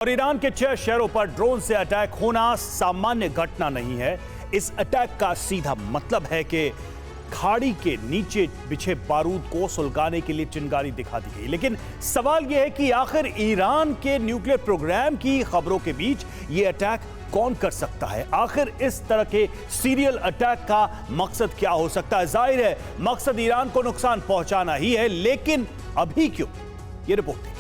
और ईरान के 6 शहरों पर ड्रोन से अटैक होना सामान्य घटना नहीं है। इस अटैक का सीधा मतलब है कि खाड़ी के नीचे बिछे बारूद को सुलगाने के लिए चिंगारी दिखा दी गई। लेकिन सवाल यह है कि आखिर ईरान के न्यूक्लियर प्रोग्राम की खबरों के बीच यह अटैक कौन कर सकता है? आखिर इस तरह के सीरियल अटैक का मकसद क्या हो सकता है? जाहिर है मकसद ईरान को नुकसान पहुंचाना ही है, लेकिन अभी क्यों? यह रिपोर्ट देखिए।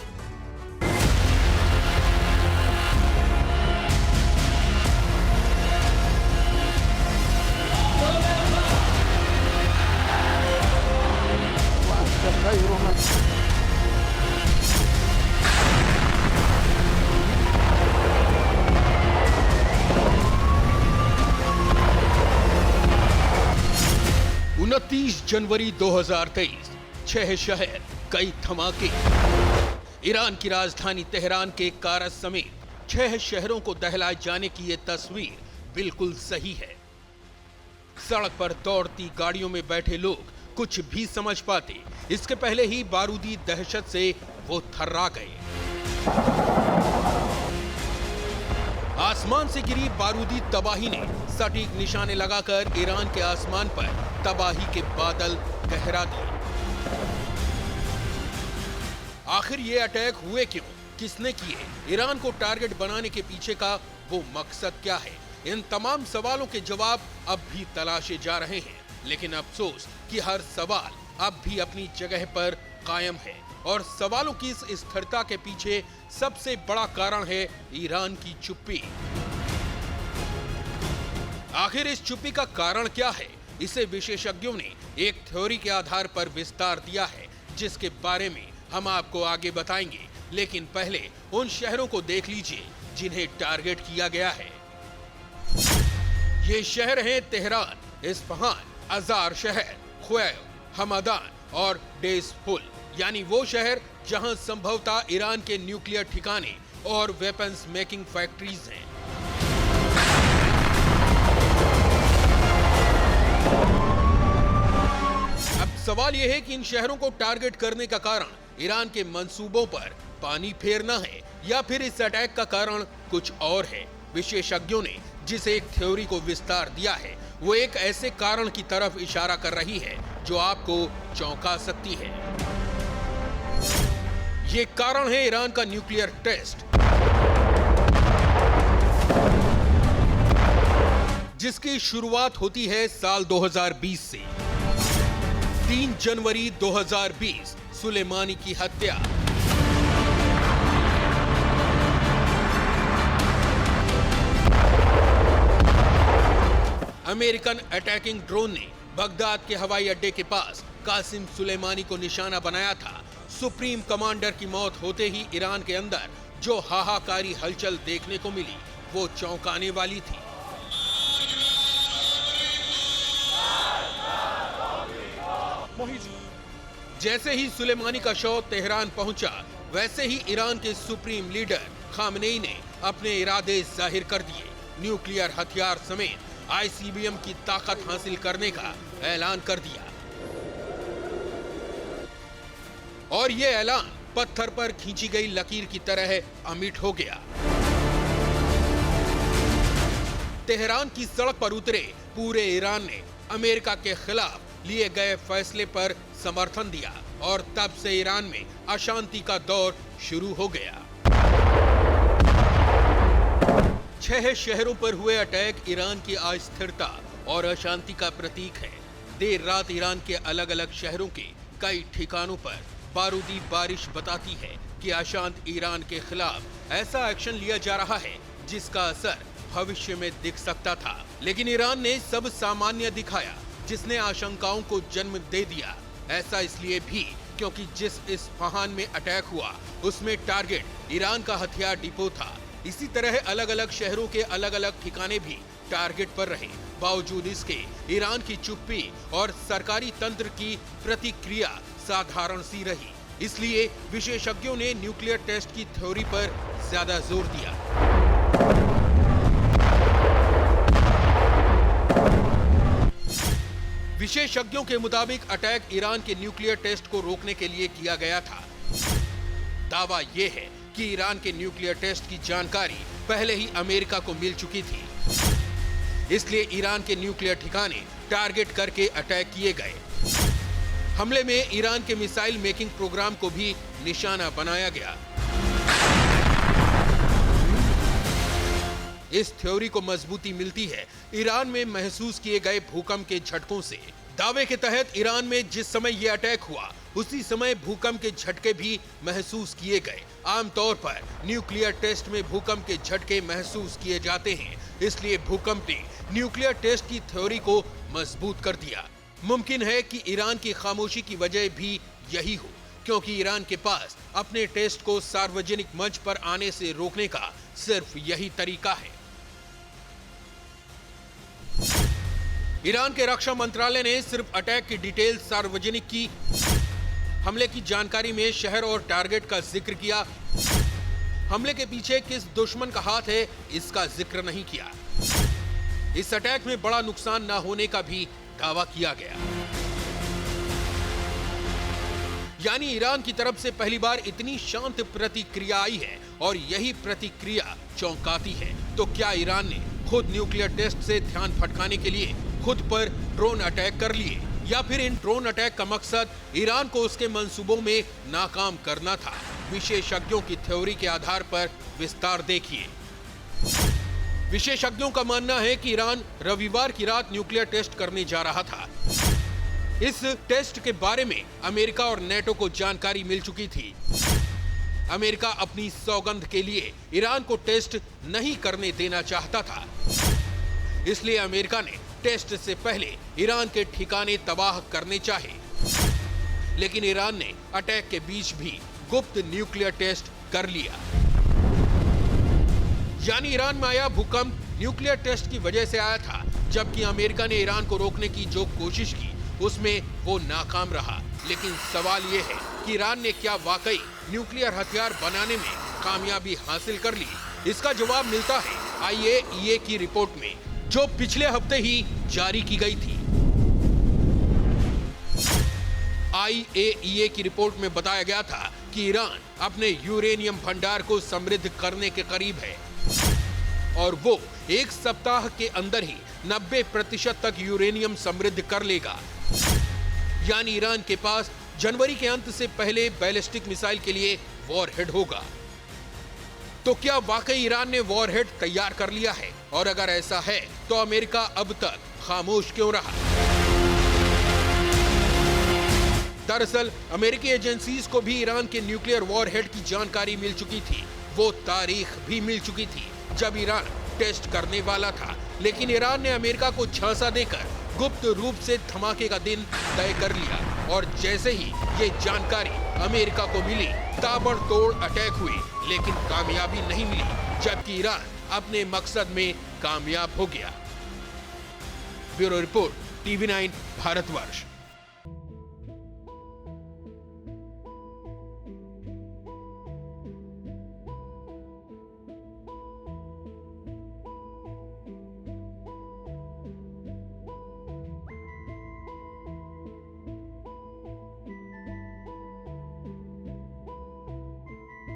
जनवरी 2023, 6 शहर, कई धमाके। ईरान की राजधानी तेहरान के कारस समेत 6 शहरों को दहलाए जाने की ये तस्वीर बिल्कुल सही है। सड़क पर दौड़ती गाड़ियों में बैठे लोग कुछ भी समझ पाते, इसके पहले ही बारूदी दहशत से वो थर्रा गए। आसमान से गिरी बारूदी तबाही ने सटीक निशाने लगाकर ईरान के आसमान पर तबाही के बादल गहरा दिए। आखिर ये अटैक हुए क्यों? किसने किए? ईरान को टारगेट बनाने के पीछे का वो मकसद क्या है? इन तमाम सवालों के जवाब अब भी तलाशे जा रहे हैं। लेकिन अफसोस कि हर सवाल अब भी अपनी जगह पर कायम है और सवालों की इस स्थिरता के पीछे सबसे बड़ा कारण है ईरान की चुप्पी। आखिर इस चुप्पी का कारण क्या है? इसे विशेषज्ञों ने एक थ्योरी के आधार पर विस्तार दिया है, जिसके बारे में हम आपको आगे बताएंगे। लेकिन पहले उन शहरों को देख लीजिए जिन्हें टारगेट किया गया है। ये शहर हैं तेहरान, इस्फहान, अजार शहर, ख्वैव, हमादान और डेज़फुल, यानी वो शहर जहां संभवतः ईरान के न्यूक्लियर ठिकाने और वेपन्स मेकिंग फैक्ट्रीज हैं। अब सवाल यह है कि इन शहरों को टारगेट करने का कारण ईरान के मंसूबों पर पानी फेरना है या फिर इस अटैक का कारण कुछ और है। विशेषज्ञों ने जिस एक थ्योरी को विस्तार दिया है वो एक ऐसे कारण की तरफ इशारा कर रही है जो आपको चौंका सकती है। ये कारण है ईरान का न्यूक्लियर टेस्ट, जिसकी शुरुआत होती है साल 2020 से। 3 जनवरी 2020 सुलेमानी की हत्या। अमेरिकन अटैकिंग ड्रोन ने बगदाद के हवाई अड्डे के पास कासिम सुलेमानी को निशाना बनाया था। सुप्रीम कमांडर की मौत होते ही ईरान के अंदर जो हाहाकारी हलचल देखने को मिली वो चौंकाने वाली थी। जैसे ही सुलेमानी का शव तेहरान पहुंचा, वैसे ही ईरान के सुप्रीम लीडर खामनेई ने अपने इरादे जाहिर कर दिए। न्यूक्लियर हथियार समेत आईसीबीएम की ताकत हासिल करने का ऐलान कर दिया। और ये ऐलान पत्थर पर खींची गई लकीर की तरह अमिट हो गया। तेहरान की सड़क पर उतरे पूरे ईरान ने अमेरिका के खिलाफ लिए गए फैसले पर समर्थन दिया और तब से ईरान में अशांति का दौर शुरू हो गया। 6 शहरों पर हुए अटैक ईरान की अस्थिरता और अशांति का प्रतीक है। देर रात ईरान के अलग अलग शहरों के कई ठिकानों पर बारूदी बारिश बताती है कि अशांत ईरान के खिलाफ ऐसा एक्शन लिया जा रहा है जिसका असर भविष्य में दिख सकता था। लेकिन ईरान ने सब सामान्य दिखाया, जिसने आशंकाओं को जन्म दे दिया। ऐसा इसलिए भी क्योंकि जिस इस्फहान में अटैक हुआ उसमें टारगेट ईरान का हथियार डिपो था। इसी तरह अलग अलग शहरों के अलग अलग ठिकाने भी टारगेट पर रहे। बावजूद इसके ईरान की चुप्पी और सरकारी तंत्र की प्रतिक्रिया साधारण सी रही। इसलिए विशेषज्ञों ने न्यूक्लियर टेस्ट की थ्योरी पर ज्यादा जोर दिया। विशेषज्ञों के मुताबिक अटैक ईरान के न्यूक्लियर टेस्ट को रोकने के लिए किया गया था। दावा यह है कि ईरान के न्यूक्लियर टेस्ट की जानकारी पहले ही अमेरिका को मिल चुकी थी। इसलिए ईरान के न्यूक्लियर ठिकाने टारगेट करके अटैक किए गए। हमले में ईरान के मिसाइल मेकिंग प्रोग्राम को भी निशाना बनाया गया। इस थ्योरी को मजबूती मिलती है ईरान में महसूस किए गए भूकंप के झटकों से। दावे के तहत ईरान में जिस समय यह अटैक हुआ उसी समय भूकंप के झटके भी महसूस किए गए। आमतौर पर न्यूक्लियर टेस्ट में भूकंप के झटके महसूस किए जाते हैं, इसलिए भूकंप ने न्यूक्लियर टेस्ट की थ्योरी को मजबूत कर दिया। मुमकिन है कि ईरान की खामोशी की वजह भी यही हो, क्योंकि ईरान के पास अपने टेस्ट को सार्वजनिक मंच पर आने से रोकने का सिर्फ यही तरीका है। ईरान के रक्षा मंत्रालय ने सिर्फ अटैक की डिटेल सार्वजनिक की। हमले की जानकारी में शहर और टारगेट का जिक्र किया। हमले के पीछे किस दुश्मन का हाथ है इसका जिक्र नहीं किया। इस अटैक में बड़ा नुकसान न होने का भी दावा किया गया। यानी ईरान की तरफ से पहली बार इतनी शांत प्रतिक्रिया आई है और यही प्रतिक्रिया चौंकाती है। तो क्या ईरान ने खुद न्यूक्लियर टेस्ट से ध्यान भटकाने के लिए खुद पर ड्रोन अटैक कर लिए, या फिर इन ड्रोन अटैक का मकसद ईरान को उसके मंसूबों में नाकाम करना था? विशेषज्ञों की थ्योरी के आधार पर विस्तार देखिए। विशेषज्ञों का मानना है कि ईरान रविवार की रात न्यूक्लियर टेस्ट करने जा रहा था। इस टेस्ट के बारे में अमेरिका और नेटो को जानकारी मिल चुकी थी। अमेरिका अपनी सौगंध के लिए ईरान को टेस्ट नहीं करने देना चाहता था, इसलिए अमेरिका ने टेस्ट से पहले ईरान के ठिकाने तबाह करने चाहे। लेकिन ईरान ने अटैक के बीच भी गुप्त न्यूक्लियर टेस्ट कर लिया। यानी ईरान में आया भूकंप न्यूक्लियर टेस्ट की वजह से आया था, जबकि अमेरिका ने ईरान को रोकने की जो कोशिश की उसमें वो नाकाम रहा। लेकिन सवाल ये है कि ईरान ने क्या वाकई न्यूक्लियर हथियार बनाने में कामयाबी हासिल कर ली? इसका जवाब मिलता है IAEA की रिपोर्ट में, जो पिछले हफ्ते ही जारी की गई थी। IAEA की रिपोर्ट में बताया गया था कि ईरान अपने यूरेनियम भंडार को समृद्ध करने के करीब है और वो एक सप्ताह के अंदर ही 90% तक यूरेनियम समृद्ध कर लेगा। यानी ईरान के पास जनवरी के अंत से पहले बैलिस्टिक मिसाइल के लिए वॉरहेड होगा। तो क्या वाकई ईरान ने वॉरहेड तैयार कर लिया है? और अगर ऐसा है तो अमेरिका अब तक खामोश क्यों रहा? दरअसल अमेरिकी एजेंसीज को भी ईरान के न्यूक्लियर वॉरहेड की जानकारी मिल चुकी थी। वो तारीख भी मिल चुकी थी जब ईरान टेस्ट करने वाला था, लेकिन ईरान ने अमेरिका को झांसा देकर गुप्त रूप से धमाके का दिन तय कर लिया। और जैसे ही ये जानकारी अमेरिका को मिली, ताबड़तोड़ अटैक हुए, लेकिन कामयाबी नहीं मिली, जबकि ईरान अपने मकसद में कामयाब हो गया। Bureau report, TV9 Bharatvarsh.